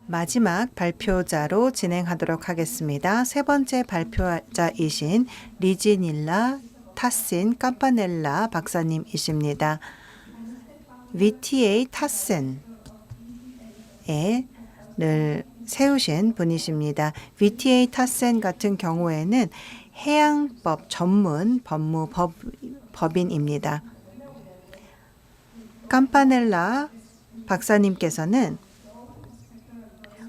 마지막 발표자로 진행하도록 하겠습니다. 세 번째 발표자이신 리지닐라 타신 캄파넬라 박사님이십니다. VTA 타센을 세우신 분이십니다. VTA 타센 같은 경우에는 해양법 전문 법인입니다. 캄파넬라 박사님께서는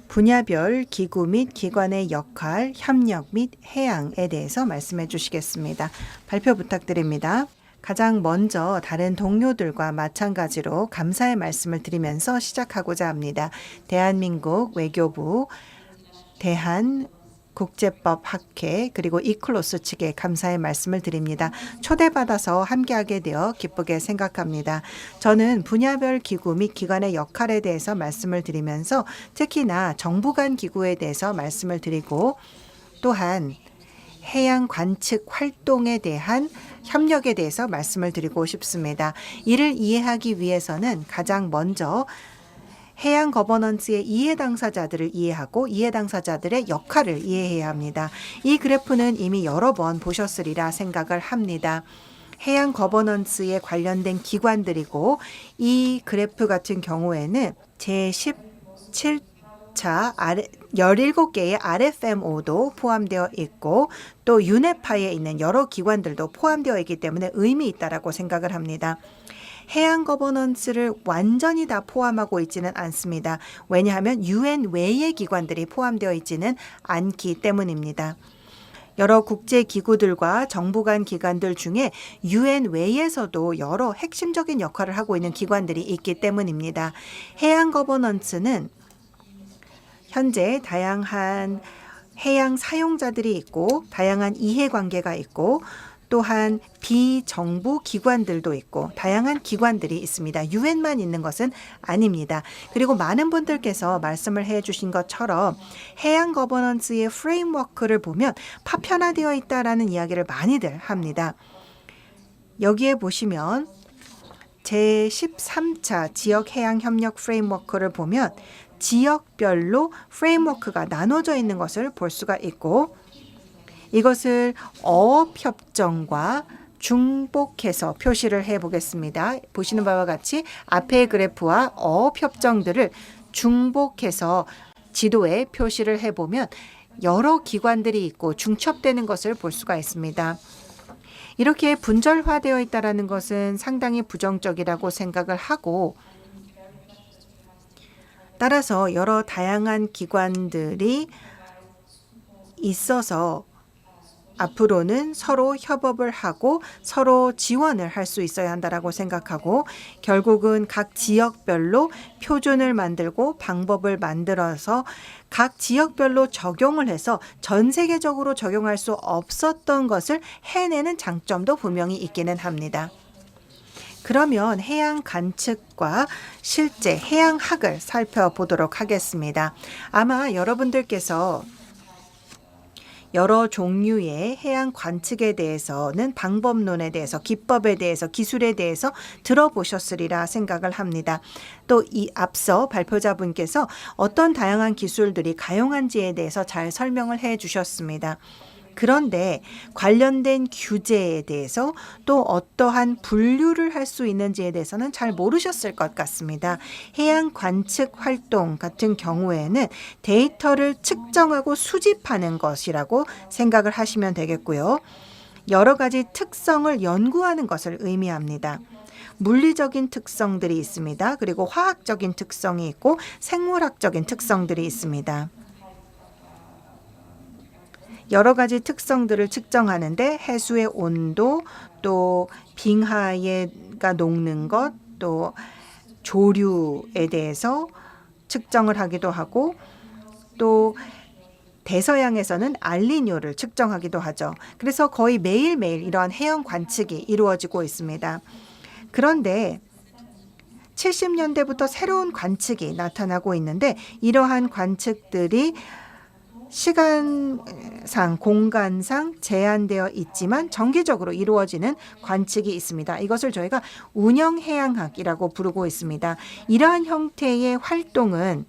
분야별 기구 및 기관의 역할, 협력 및 해양에 대해서 말씀해 주시겠습니다. 발표 부탁드립니다. 가장 먼저 다른 동료들과 마찬가지로 감사의 말씀을 드리면서 시작하고자 합니다. 대한민국 외교부, 대한국제법학회 그리고 이클로스 측에 감사의 말씀을 드립니다. 초대받아서 함께하게 되어 기쁘게 생각합니다. 저는 분야별 기구 및 기관의 역할에 대해서 말씀을 드리면서 특히나 정부 간 기구에 대해서 말씀을 드리고 또한 해양 관측 활동에 대한 협력에 대해서 말씀을 드리고 싶습니다. 이를 이해하기 위해서는 가장 먼저 해양 거버넌스의 이해 당사자들을 이해하고 이해 당사자들의 역할을 이해해야 합니다. 이 그래프는 이미 여러 번 보셨으리라 생각을 합니다. 해양 거버넌스에 관련된 기관들이고 이 그래프 같은 경우에는 제17차 17개의 RFMO도 포함되어 있고 또 유네파에 있는 여러 기관들도 포함되어 있기 때문에 의미 있다라고 생각을 합니다. 해양 거버넌스를 완전히 다 포함하고 있지는 않습니다. 왜냐하면 UN 외의 기관들이 포함되어 있지는 않기 때문입니다. 여러 국제 기구들과 정부 간 기관들 중에 UN 외에서도 여러 핵심적인 역할을 하고 있는 기관들이 있기 때문입니다. 해양 거버넌스는 현재 다양한 해양 사용자들이 있고 다양한 이해관계가 있고 또한 비정부 기관들도 있고 다양한 기관들이 있습니다. 유엔만 있는 것은 아닙니다. 그리고 많은 분들께서 말씀을 해주신 것처럼 해양 거버넌스의 프레임워크를 보면 파편화되어 있다라는 이야기를 많이들 합니다. 여기에 보시면 제13차 지역해양협력 프레임워크를 보면 지역별로 프레임워크가 나눠져 있는 것을 볼 수가 있고 이것을 어업협정과 중복해서 표시를 해보겠습니다. 보시는 바와 같이 앞의 그래프와 어업협정들을 중복해서 지도에 표시를 해보면 여러 기관들이 있고 중첩되는 것을 볼 수가 있습니다. 이렇게 분절화되어 있다는 것은 상당히 부정적이라고 생각을 하고 따라서 여러 다양한 기관들이 있어서 앞으로는 서로 협업을 하고 서로 지원을 할 수 있어야 한다라고 생각하고 결국은 각 지역별로 표준을 만들고 방법을 만들어서 각 지역별로 적용을 해서 전 세계적으로 적용할 수 없었던 것을 해내는 장점도 분명히 있기는 합니다. 그러면 해양 관측과 실제 해양학을 살펴보도록 하겠습니다. 아마 여러분들께서 여러 종류의 해양 관측에 대해서는 방법론에 대해서, 기법에 대해서, 기술에 대해서 들어보셨으리라 생각을 합니다. 또 이 앞서 발표자분께서 어떤 다양한 기술들이 가용한지에 대해서 잘 설명을 해 주셨습니다. 그런데 관련된 규제에 대해서 또 어떠한 분류를 할 수 있는지에 대해서는 잘 모르셨을 것 같습니다. 해양 관측 활동 같은 경우에는 데이터를 측정하고 수집하는 것이라고 생각을 하시면 되겠고요. 여러 가지 특성을 연구하는 것을 의미합니다. 물리적인 특성들이 있습니다. 그리고 화학적인 특성이 있고 생물학적인 특성들이 있습니다. 여러 가지 특성들을 측정하는데 해수의 온도, 또 빙하가 녹는 것, 또 조류에 대해서 측정을 하기도 하고 또 대서양에서는 알리뇨를 측정하기도 하죠. 그래서 거의 매일매일 이러한 해양 관측이 이루어지고 있습니다. 그런데 70년대부터 새로운 관측이 나타나고 있는데 이러한 관측들이 시간상, 공간상 제한되어 있지만 정기적으로 이루어지는 관측이 있습니다. 이것을 저희가 운영해양학이라고 부르고 있습니다. 이러한 형태의 활동은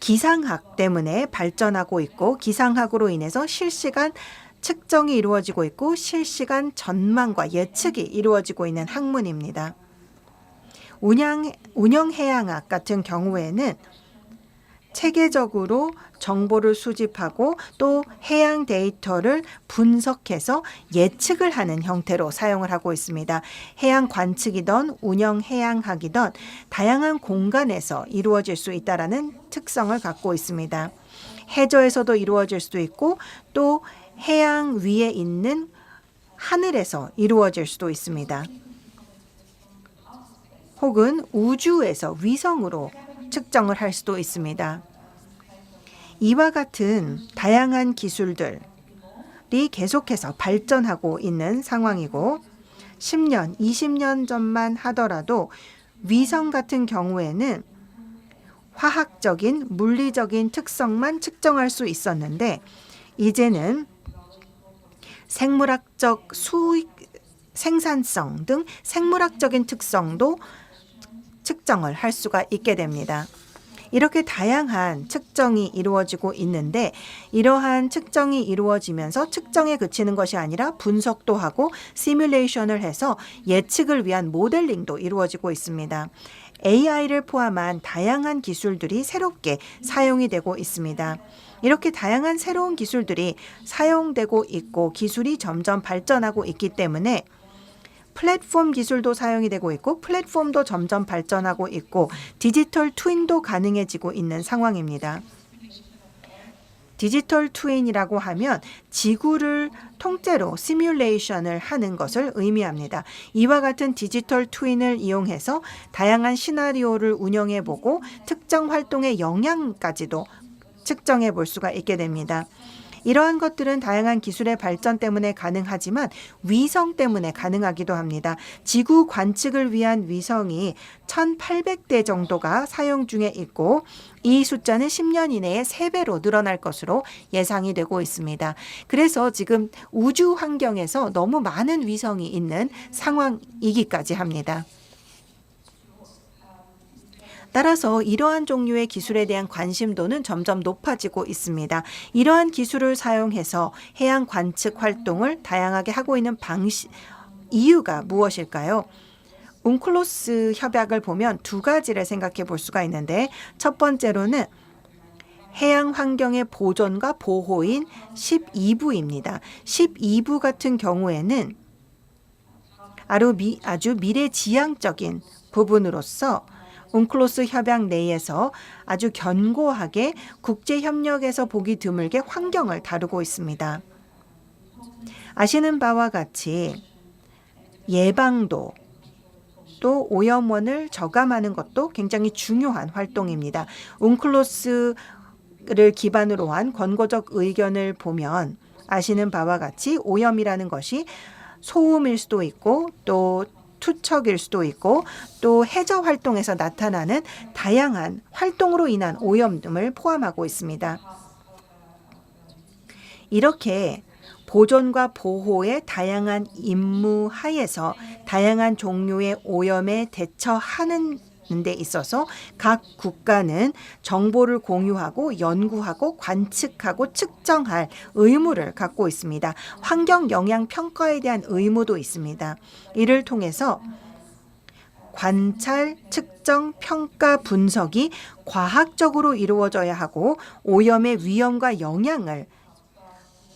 기상학 때문에 발전하고 있고 기상학으로 인해서 실시간 측정이 이루어지고 있고 실시간 전망과 예측이 이루어지고 있는 학문입니다. 운영해양학 같은 경우에는 체계적으로 정보를 수집하고 또 해양 데이터를 분석해서 예측을 하는 형태로 사용을 하고 있습니다. 해양 관측이든 운영 해양학이든 다양한 공간에서 이루어질 수 있다라는 특성을 갖고 있습니다. 해저에서도 이루어질 수도 있고 또 해양 위에 있는 하늘에서 이루어질 수도 있습니다. 혹은 우주에서 위성으로 측정을 할 수도 있습니다. 이와 같은 다양한 기술들이 계속해서 발전하고 있는 상황이고 10년, 20년 전만 하더라도 위성 같은 경우에는 화학적인, 물리적인 특성만 측정할 수 있었는데 이제는 생물학적 생산성 등 생물학적인 특성도 측정을 할 수가 있게 됩니다. 이렇게 다양한 측정이 이루어지고 있는데 이러한 측정이 이루어지면서 측정에 그치는 것이 아니라 분석도 하고 시뮬레이션을 해서 예측을 위한 모델링도 이루어지고 있습니다. AI를 포함한 다양한 기술들이 새롭게 사용이 되고 있습니다. 이렇게 다양한 새로운 기술들이 사용되고 있고 기술이 점점 발전하고 있기 때문에 플랫폼 기술도 사용이 되고 있고 플랫폼도 점점 발전하고 있고 디지털 트윈도 가능해지고 있는 상황입니다. 디지털 트윈이라고 하면 지구를 통째로 시뮬레이션을 하는 것을 의미합니다. 이와 같은 디지털 트윈을 이용해서 다양한 시나리오를 운영해 보고 특정 활동의 영향까지도 측정해 볼 수가 있게 됩니다. 이러한 것들은 다양한 기술의 발전 때문에 가능하지만 위성 때문에 가능하기도 합니다. 지구 관측을 위한 위성이 1,800대 정도가 사용 중에 있고 이 숫자는 10년 이내에 3배로 늘어날 것으로 예상이 되고 있습니다. 그래서 지금 우주 환경에서 너무 많은 위성이 있는 상황이기까지 합니다. 따라서 이러한 종류의 기술에 대한 관심도는 점점 높아지고 있습니다. 이러한 기술을 사용해서 해양 관측 활동을 다양하게 하고 있는 이유가 무엇일까요? 웅클로스 협약을 보면 두 가지를 생각해 볼 수가 있는데 첫 번째로는 해양 환경의 보존과 보호인 12부입니다. 12부 같은 경우에는 아주 미래지향적인 부분으로서 웅클로스 협약 내에서 아주 견고하게 국제협력에서 보기 드물게 환경을 다루고 있습니다. 아시는 바와 같이 예방도 또 오염원을 저감하는 것도 굉장히 중요한 활동입니다. 웅클로스를 기반으로 한 권고적 의견을 보면 아시는 바와 같이 오염이라는 것이 소음일 수도 있고 또 투척일 수도 있고 또 해저 활동에서 나타나는 다양한 활동으로 인한 오염 등을 포함하고 있습니다. 이렇게 보존과 보호의 다양한 임무 하에서 다양한 종류의 오염에 대처하는 데 있어서 각 국가는 정보를 공유하고 연구하고 관측하고 측정할 의무를 갖고 있습니다. 환경 영향 평가에 대한 의무도 있습니다. 이를 통해서 관찰, 측정, 평가, 분석이 과학적으로 이루어져야 하고 오염의 위험과 영향을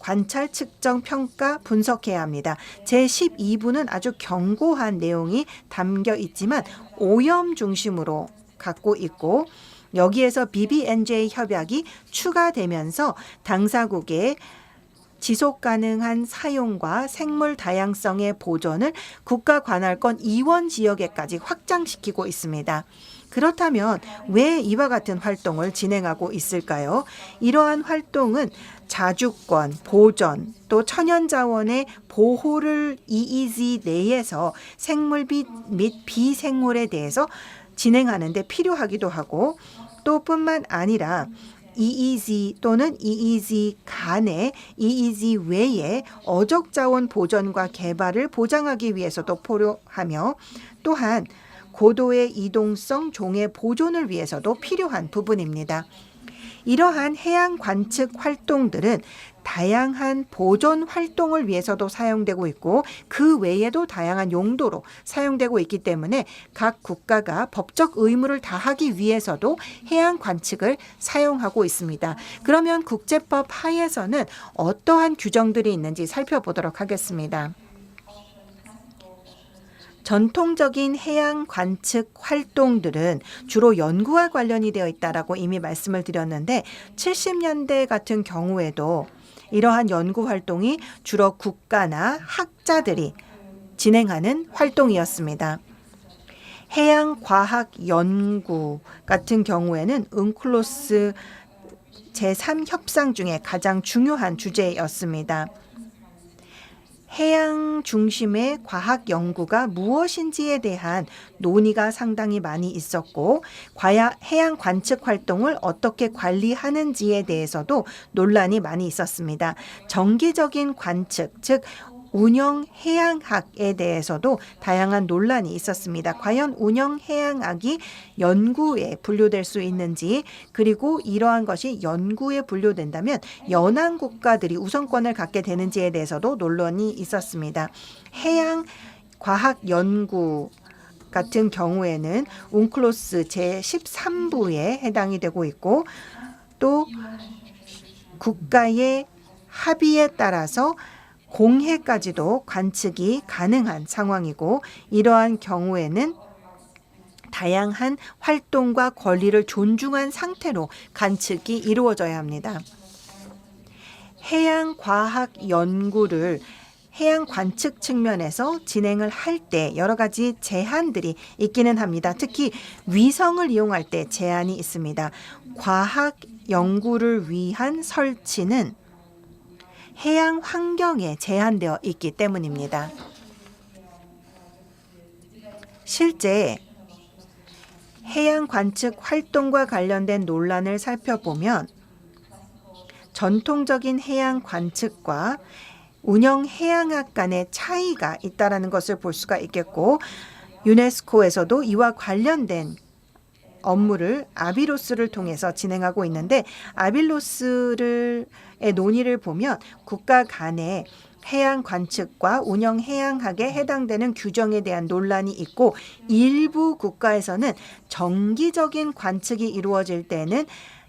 관찰, 측정, 평가, 분석해야 합니다. 제12부는 아주 견고한 내용이 담겨 있지만 오염 중심으로 갖고 있고 여기에서 BBNJ 협약이 추가되면서 당사국의 지속 가능한 사용과 생물 다양성의 보존을 국가 관할권 이원 지역에까지 확장시키고 있습니다. 그렇다면 왜 이와 같은 활동을 진행하고 있을까요? 이러한 활동은 자주권, 보전, 또 천연자원의 보호를 EEZ 내에서 생물 및 비생물에 대해서 진행하는 데 필요하기도 하고 또 뿐만 아니라 EEZ 또는 EEZ 간의 EEZ 외에 어족자원 보전과 개발을 보장하기 위해서도 필요하며 또한 고도의 이동성 종의 보존을 위해서도 필요한 부분입니다. 이러한 해양 관측 활동들은 다양한 보존 활동을 위해서도 사용되고 있고 그 외에도 다양한 용도로 사용되고 있기 때문에 각 국가가 법적 의무를 다하기 위해서도 해양 관측을 사용하고 있습니다. 그러면 국제법 하에서는 어떠한 규정들이 있는지 살펴보도록 하겠습니다. 전통적인 해양 관측 활동들은 주로 연구와 관련이 되어 있다라고 이미 말씀을 드렸는데 70년대 같은 경우에도 이러한 연구 활동이 주로 국가나 학자들이 진행하는 활동이었습니다. 해양 과학 연구 같은 경우에는 은클로스 제3협상 중에 가장 중요한 주제였습니다. 해양 중심의 과학 연구가 무엇인지에 대한 논의가 상당히 많이 있었고 해양 관측 활동을 어떻게 관리하는지에 대해서도 논란이 많이 있었습니다. 정기적인 관측, 즉 운영 해양학에 대해서도 다양한 논란이 있었습니다. 과연 운영 해양학이 연구에 분류될 수 있는지, 그리고 이러한 것이 연구에 분류된다면 연안 국가들이 우선권을 갖게 되는지에 대해서도 논란이 있었습니다. 해양 과학 연구 같은 경우에는 운클로스 제13부에 해당이 되고 있고 또 국가의 합의에 따라서 공해까지도 관측이 가능한 상황이고 이러한 경우에는 다양한 활동과 권리를 존중한 상태로 관측이 이루어져야 합니다. 해양 과학 연구를 해양 관측 측면에서 진행을 할 때 여러 가지 제한들이 있기는 합니다. 특히 위성을 이용할 때 제한이 있습니다. 과학 연구를 위한 설치는 해양 환경에 제한되어 있기 때문입니다. 실제 해양 관측 활동과 관련된 논란을 살펴보면 전통적인 해양 관측과 운영 해양학 간의 차이가 있다는 것을 볼 수가 있겠고 유네스코에서도 이와 관련된 업무를 아비로스를 통해서 진행하고 있는데 아비로스의 논의를 보면 국가 간의 해양 관측과 운영 해양학에 해당되는 규정에 대한 논란이 있고 일부 국가에서는 정기적인 관측이 이루어질 때는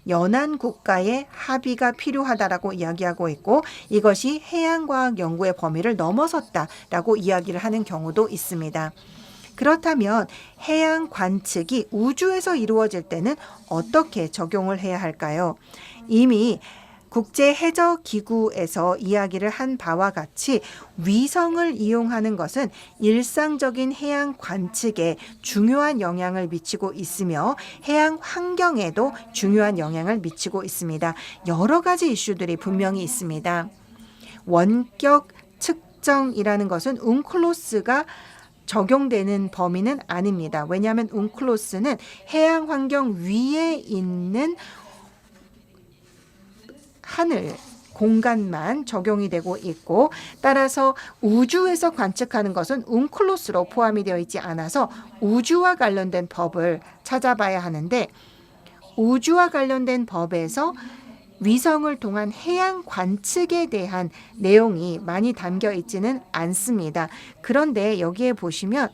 연안 국가의 합의가 필요하다라고 이야기하고 있고 이것이 해양과학 연구의 범위를 넘어섰다라고 이야기를 하는 경우도 있습니다. 그렇다면 해양 관측이 우주에서 이루어질 때는 어떻게 적용을 해야 할까요? 이미 국제해저기구에서 이야기를 한 바와 같이 위성을 이용하는 것은 일상적인 해양 관측에 중요한 영향을 미치고 있으며 해양 환경에도 중요한 영향을 미치고 있습니다. 여러 가지 이슈들이 분명히 있습니다. 원격 측정이라는 것은 운클로스가 적용되는 범위는 아닙니다. 왜냐하면 운클로스는 해양 환경 위에 있는 하늘 공간만 적용이 되고 있고 따라서 우주에서 관측하는 것은 운클로스로 포함이 되어 있지 않아서 우주와 관련된 법을 찾아봐야 하는데 우주와 관련된 법에서 위성을 통한 해양 관측에 대한 내용이 많이 담겨 있지는 않습니다. 그런데 여기에 보시면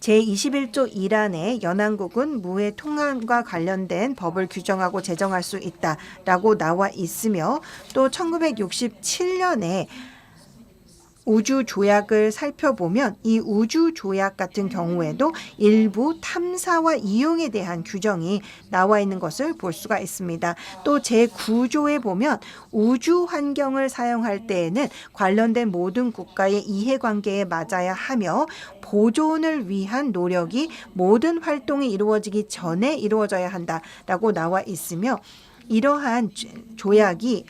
제21조 1안에 연안국은 무해 통항과 관련된 법을 규정하고 제정할 수 있다라고 나와 있으며 또 1967년에 우주조약을 살펴보면 이 우주조약 같은 경우에도 일부 탐사와 이용에 대한 규정이 나와 있는 것을 볼 수가 있습니다. 또 제9조에 보면 우주 환경을 사용할 때에는 관련된 모든 국가의 이해관계에 맞아야 하며 보존을 위한 노력이 모든 활동이 이루어지기 전에 이루어져야 한다라고 나와 있으며 이러한 조약이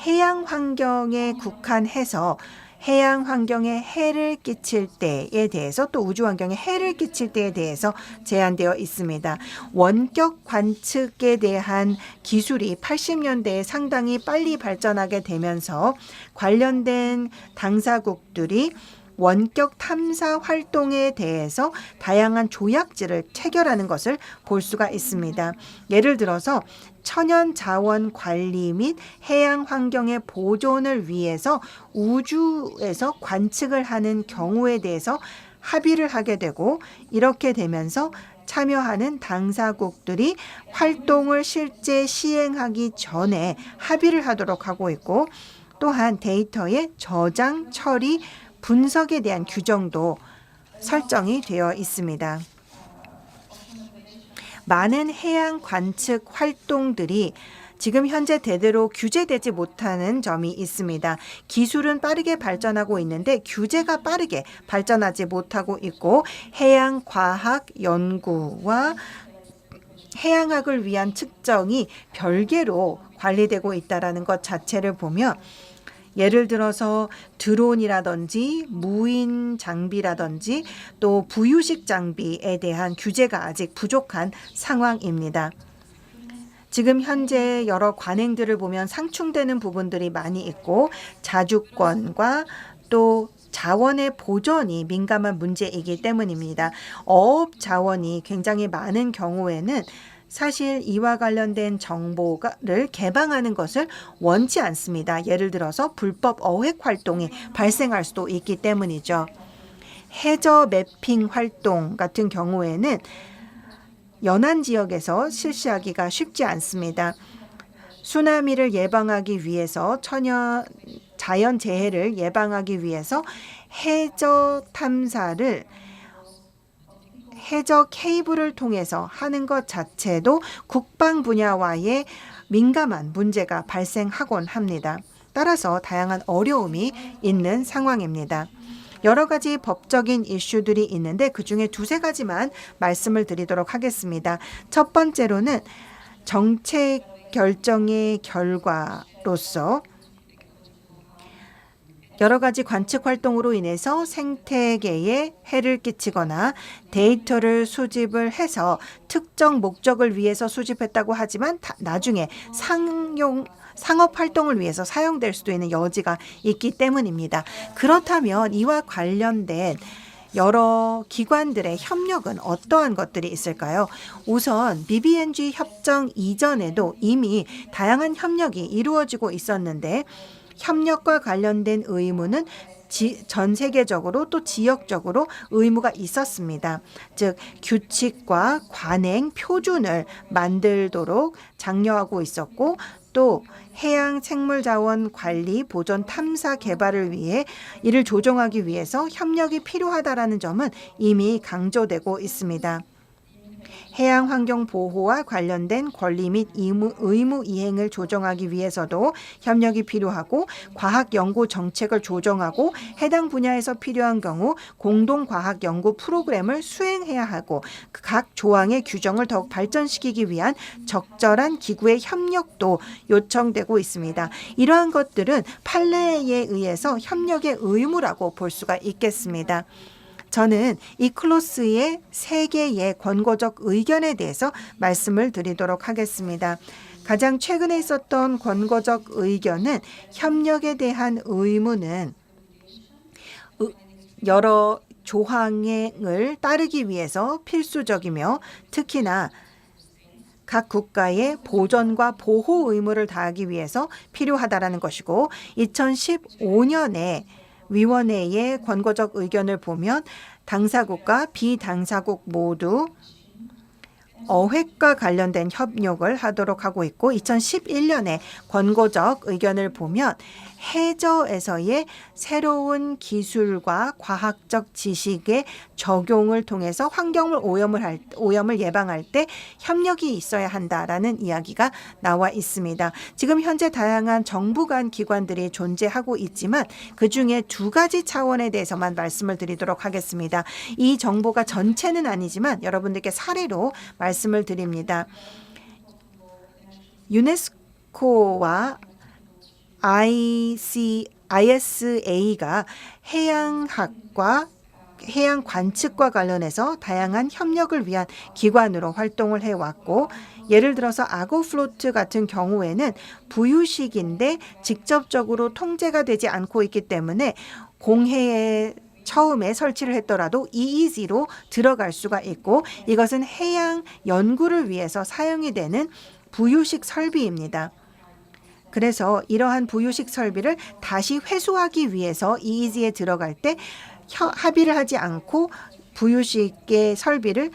해양 환경에 국한해서 해양 환경에 해를 끼칠 때에 대해서 또 우주 환경에 해를 끼칠 때에 대해서 제한되어 있습니다. 원격 관측에 대한 기술이 80년대에 상당히 빨리 발전하게 되면서 관련된 당사국들이 원격 탐사 활동에 대해서 다양한 조약지를 체결하는 것을 볼 수가 있습니다. 예를 들어서 천연 자원 관리 및 해양 환경의 보존을 위해서 우주에서 관측을 하는 경우에 대해서 합의를 하게 되고, 이렇게 되면서 참여하는 당사국들이 활동을 실제 시행하기 전에 합의를 하도록 하고 있고, 또한 데이터의 저장, 처리, 분석에 대한 규정도 설정이 되어 있습니다. 많은 해양 관측 활동들이 지금 현재 제대로 규제되지 못하는 점이 있습니다. 기술은 빠르게 발전하고 있는데 규제가 빠르게 발전하지 못하고 있고, 해양 과학 연구와 해양학을 위한 측정이 별개로 관리되고 있다는 것 자체를 보면, 예를 들어서 드론이라든지 무인 장비라든지 또 부유식 장비에 대한 규제가 아직 부족한 상황입니다. 지금 현재 여러 관행들을 보면 상충되는 부분들이 많이 있고, 자주권과 또 자원의 보존이 민감한 문제이기 때문입니다. 어업 자원이 굉장히 많은 경우에는 사실 이와 관련된 정보를 개방하는 것을 원치 않습니다. 예를 들어서 불법 어획 활동이 발생할 수도 있기 때문이죠. 해저 매핑 활동 같은 경우에는 연안 지역에서 실시하기가 쉽지 않습니다. 쓰나미를 예방하기 위해서, 자연 재해를 예방하기 위해서 해저 탐사를 해저 케이블을 통해서 하는 것 자체도 국방 분야와의 민감한 문제가 발생하곤 합니다. 따라서 다양한 어려움이 있는 상황입니다. 여러 가지 법적인 이슈들이 있는데 그중에 두세 가지만 말씀을 드리도록 하겠습니다. 첫 번째로는 정책 결정의 결과로서 여러 가지 관측 활동으로 인해서 생태계에 해를 끼치거나 데이터를 수집을 해서 특정 목적을 위해서 수집했다고 하지만 나중에 상업 활동을 위해서 사용될 수도 있는 여지가 있기 때문입니다. 그렇다면 이와 관련된 여러 기관들의 협력은 어떠한 것들이 있을까요? 우선 BBNG 협정 이전에도 이미 다양한 협력이 이루어지고 있었는데, 협력과 관련된 의무는 전 세계적으로 또 지역적으로 의무가 있었습니다. 즉 규칙과 관행, 표준을 만들도록 장려하고 있었고, 또 해양 생물자원 관리, 보존, 탐사, 개발을 위해 이를 조정하기 위해서 협력이 필요하다라는 점은 이미 강조되고 있습니다. 해양 환경 보호와 관련된 권리 및 의무 이행을 조정하기 위해서도 협력이 필요하고, 과학 연구 정책을 조정하고 해당 분야에서 필요한 경우 공동 과학 연구 프로그램을 수행해야 하고, 각 조항의 규정을 더욱 발전시키기 위한 적절한 기구의 협력도 요청되고 있습니다. 이러한 것들은 판례에 의해서 협력의 의무라고 볼 수가 있겠습니다. 저는 이클로스의 3개의 권고적 의견에 대해서 말씀을 드리도록 하겠습니다. 가장 최근에 있었던 권고적 의견은 협력에 대한 의무는 여러 조항을 따르기 위해서 필수적이며, 특히나 각 국가의 보존과 보호 의무를 다하기 위해서 필요하다라는 것이고, 2015년에 위원회의 권고적 의견을 보면 당사국과 비당사국 모두 어획과 관련된 협력을 하도록 하고 있고, 2011년에 권고적 의견을 보면 해저에서의 새로운 기술과 과학적 지식의 적용을 통해서 환경물 오염을 예방할 때 협력이 있어야 한다라는 이야기가 나와 있습니다. 지금 현재 다양한 정부 간 기관들이 존재하고 있지만 그중에 2가지 차원에 대해서만 말씀을 드리도록 하겠습니다. 이 정보가 전체는 아니지만 여러분들께 사례로 말씀을 드립니다. 유네스코와 ISA가 해양학과 해양 관측과 관련해서 다양한 협력을 위한 기관으로 활동을 해왔고, 예를 들어서 아고플로트 같은 경우에는 부유식인데 직접적으로 통제가 되지 않고 있기 때문에 공해에 처음에 설치를 했더라도 EEZ로 들어갈 수가 있고 이것은 해양 연구를 위해서 사용이 되는 부유식 설비입니다. 그래서 이러한 부유식 설비를 다시 회수하기 위해서 EEZ에 들어갈 때 합의를 하지 않고 부유식의 설비를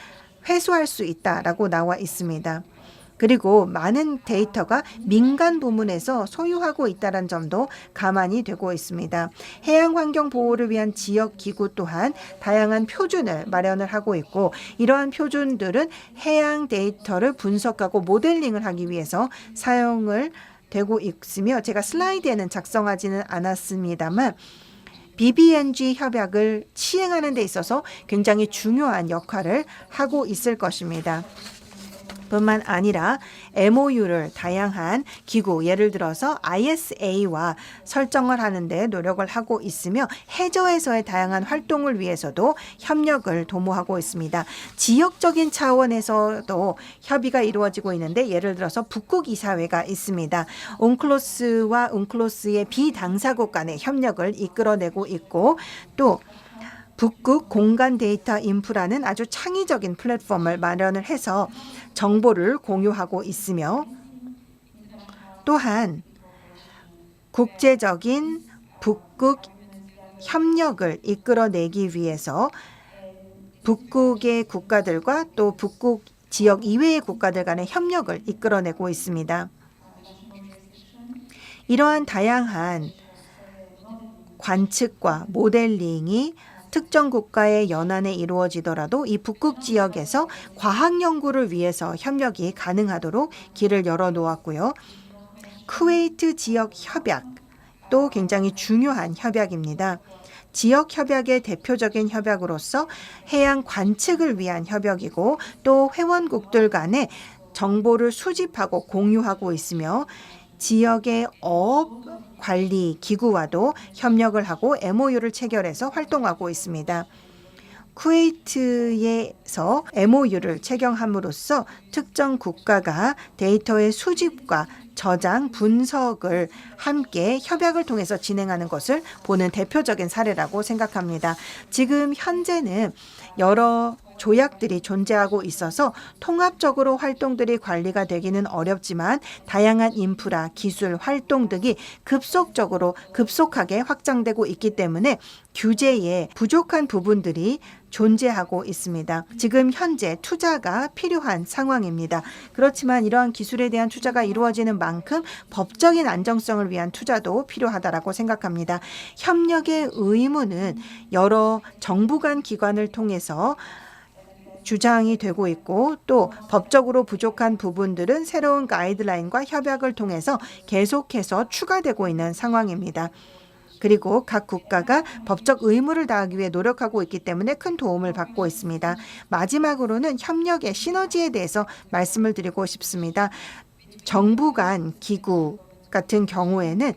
회수할 수 있다라고 나와 있습니다. 그리고 많은 데이터가 민간 부문에서 소유하고 있다는 점도 감안이 되고 있습니다. 해양환경 보호를 위한 지역기구 또한 다양한 표준을 마련을 하고 있고 이러한 표준들은 해양 데이터를 분석하고 모델링을 하기 위해서 사용을 되고 있으며 제가 슬라이드에는 작성하지는 않았습니다만 BBNG 협약을 시행하는 데 있어서 굉장히 중요한 역할을 하고 있을 것입니다. 뿐만 아니라 MOU를 다양한 기구, 예를 들어서 ISA와 설정을 하는데 노력을 하고 있으며 해저에서의 다양한 활동을 위해서도 협력을 도모하고 있습니다. 지역적인 차원에서도 협의가 이루어지고 있는데 예를 들어서 북극 이사회가 있습니다. 웅클로스와 웅클로스의 비당사국 간의 협력을 이끌어내고 있고 또 북극 공간 데이터 인프라는 아주 창의적인 플랫폼을 마련을 해서 정보를 공유하고 있으며 또한 국제적인 북극 협력을 이끌어내기 위해서 북극의 국가들과 또 북극 지역 이외의 국가들 간의 협력을 이끌어내고 있습니다. 이러한 다양한 관측과 모델링이 특정 국가의 연안에 이루어지더라도 이 북극 지역에서 과학 연구를 위해서 협력이 가능하도록 길을 열어놓았고요. 쿠웨이트 지역 협약도 굉장히 중요한 협약입니다. 지역 협약의 대표적인 협약으로서 해양 관측을 위한 협약이고 또 회원국들 간에 정보를 수집하고 공유하고 있으며 지역의 어업 관리 기구와도 협력을 하고 MOU를 체결해서 활동하고 있습니다. 쿠웨이트에서 MOU를 체결함으로써 특정 국가가 데이터의 수집과 저장, 분석을 함께 협약을 통해서 진행하는 것을 보는 대표적인 사례라고 생각합니다. 지금 현재는 여러 조약들이 존재하고 있어서 통합적으로 활동들이 관리가 되기는 어렵지만 다양한 인프라, 기술, 활동 등이 급속하게 확장되고 있기 때문에 규제에 부족한 부분들이 존재하고 있습니다. 지금 현재 투자가 필요한 상황입니다. 그렇지만 이러한 기술에 대한 투자가 이루어지는 만큼 법적인 안정성을 위한 투자도 필요하다고 생각합니다. 협력의 의무는 여러 정부 간 기관을 통해서 주장이 되고 있고 또 법적으로 부족한 부분들은 새로운 가이드라인과 협약을 통해서 계속해서 추가되고 있는 상황입니다. 그리고 각 국가가 법적 의무를 다하기 위해 노력하고 있기 때문에 큰 도움을 받고 있습니다. 마지막으로는 협력의 시너지에 대해서 말씀을 드리고 싶습니다. 정부 간 기구 같은 경우에는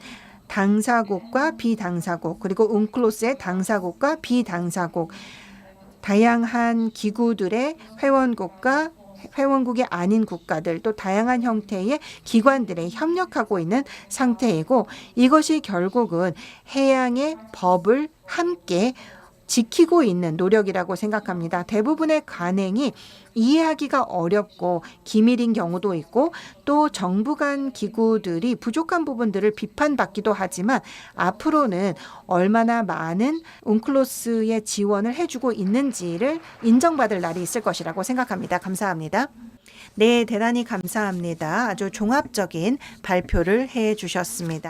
당사국과 비당사국 그리고 웅클로스의 당사국과 비당사국 다양한 기구들의 회원국과 회원국이 아닌 국가들 또 다양한 형태의 기관들이 협력하고 있는 상태이고 이것이 결국은 해양의 법을 함께 지키고 있는 노력이라고 생각합니다. 대부분의 관행이 이해하기가 어렵고 기밀인 경우도 있고 또 정부 간 기구들이 부족한 부분들을 비판받기도 하지만 앞으로는 얼마나 많은 웅클로스의 지원을 해주고 있는지를 인정받을 날이 있을 것이라고 생각합니다. 감사합니다. 네, 대단히 감사합니다. 아주 종합적인 발표를 해주셨습니다.